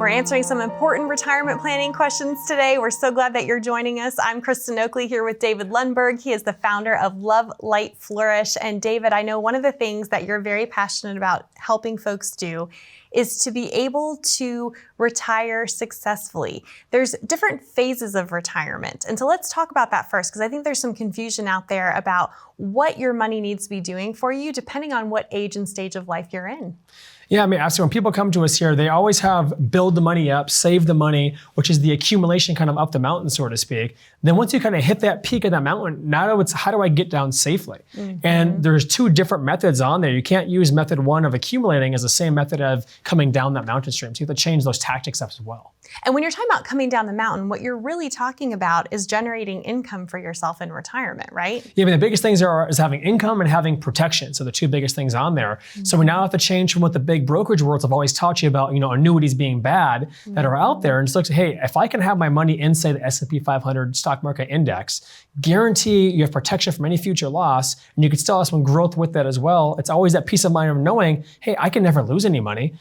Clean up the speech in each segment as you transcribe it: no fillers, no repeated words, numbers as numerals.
We're answering some important retirement planning questions today. We're so glad that you're joining us. I'm Kristen Oakley here with David Lundberg. He is the founder of Love, Light, Flourish. And David, I know one of the things that you're very passionate about helping folks do is to be able to retire successfully. There's different phases of retirement. And so let's talk about that first, because I think there's some confusion out there about what your money needs to be doing for you, depending on what age and stage of life you're in. Yeah, I mean, absolutely. When people come to us here, they always have build the money up, save the money, which is the accumulation kind of up the mountain, so to speak. Then once you kind of hit that peak of that mountain, now it's how do I get down safely? And there's two different methods on there. You can't use method one of accumulating as the same method of coming down that mountain stream. So you have to change those tactics up as well. And when you're talking about coming down the mountain, what you're really talking about is generating income for yourself in retirement, right? Yeah, I mean, the biggest things is having income and having protection. So the two biggest things on there. So we now have to change from what the big brokerage worlds have always taught you about, annuities being bad that are out there, and just look, hey, if I can have my money in, say, the S&P 500 stock market index, guarantee you have protection from any future loss, and you can still have some growth with that as well. It's always that peace of mind of knowing, hey, I can never lose any money.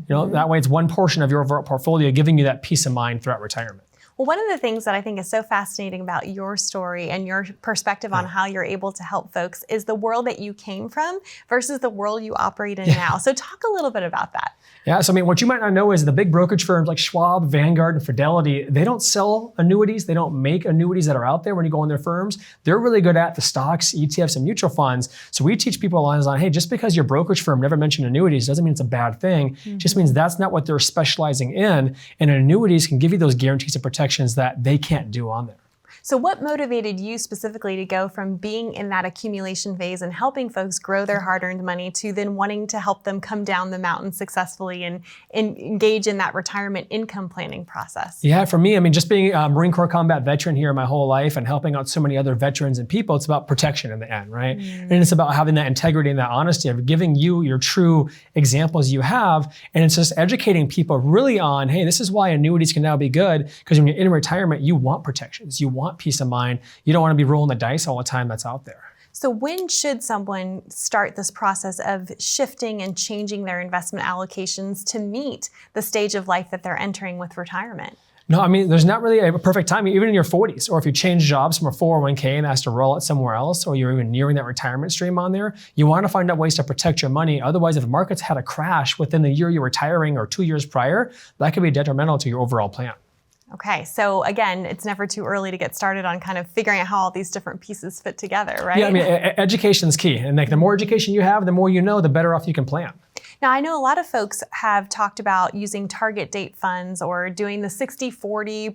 That way it's one portion of your overall portfolio giving you that peace of mind throughout retirement. Well, one of the things that I think is so fascinating about your story and your perspective on how you're able to help folks is the world that you came from versus the world you operate in now. So talk a little bit about that. Yeah, so I mean, what you might not know is the big brokerage firms like Schwab, Vanguard, and Fidelity, they don't sell annuities. They don't make annuities that are out there when you go in their firms. They're really good at the stocks, ETFs, and mutual funds. So we teach people on, hey, just because your brokerage firm never mentioned annuities doesn't mean it's a bad thing. It just means that's not what they're specializing in. And annuities can give you those guarantees and protections that they can't do on there. So what motivated you specifically to go from being in that accumulation phase and helping folks grow their hard-earned money to then wanting to help them come down the mountain successfully and engage in that retirement income planning process? Yeah, for me, I mean, just being a Marine Corps combat veteran here my whole life and helping out so many other veterans and people, it's about protection in the end, right? And it's about having that integrity and that honesty of giving you your true examples you have. And it's just educating people really on, hey, this is why annuities can now be good, because when you're in retirement, you want protections, you want peace of mind. You don't want to be rolling the dice all the time that's out there. So when should someone start this process of shifting and changing their investment allocations to meet the stage of life that they're entering with retirement? No, I mean, there's not really a perfect time, even in your 40s, or if you change jobs from a 401k and ask to roll it somewhere else, or you're even nearing that retirement stream on there, you want to find out ways to protect your money. Otherwise, if the markets had a crash within the year you're retiring or 2 years prior, that could be detrimental to your overall plan. Okay, so again, it's never too early to get started on kind of figuring out how all these different pieces fit together, right? Yeah, I mean, education is key. And the more education you have, the more you know, the better off you can plan. Now, I know a lot of folks have talked about using target date funds or doing the 60-40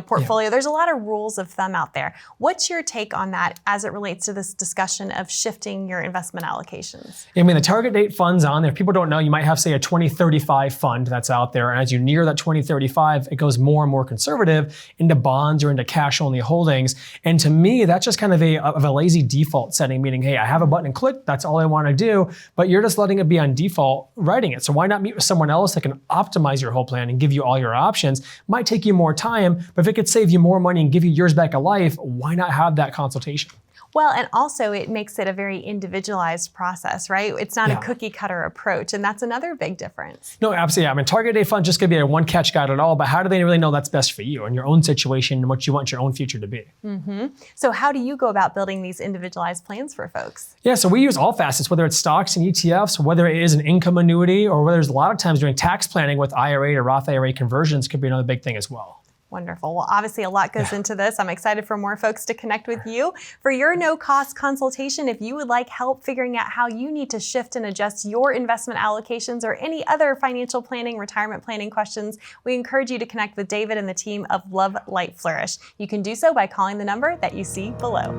portfolio. There's a lot of rules of thumb out there. What's your take on that as it relates to this discussion of shifting your investment allocations? I mean, the target date funds on there, if people don't know, you might have, say, a 2035 fund that's out there. And as you near that 2035, it goes more and more conservative into bonds or into cash only holdings. And to me, that's just kind of a lazy default setting, meaning, hey, I have a button and click, that's all I want to do, but you're just letting it be on default writing it. So why not meet with someone else that can optimize your whole plan and give you all your options? Might take you more time, but if it could save you more money and give you years back of life, why not have that consultation? Well, and also it makes it a very individualized process, right? It's not a cookie cutter approach, and that's another big difference. No, absolutely. I mean, target date fund just could be a one catch guide at all, but how do they really know that's best for you and your own situation and what you want your own future to be? So how do you go about building these individualized plans for folks? Yeah, so we use all facets, whether it's stocks and ETFs, whether it is an income annuity, or whether there's a lot of times doing tax planning with IRA to Roth IRA conversions could be another big thing as well. Wonderful. Well, obviously a lot goes into this. I'm excited for more folks to connect with you. For your no-cost consultation, if you would like help figuring out how you need to shift and adjust your investment allocations or any other financial planning, retirement planning questions, we encourage you to connect with David and the team of Love, Light, Flourish. You can do so by calling the number that you see below.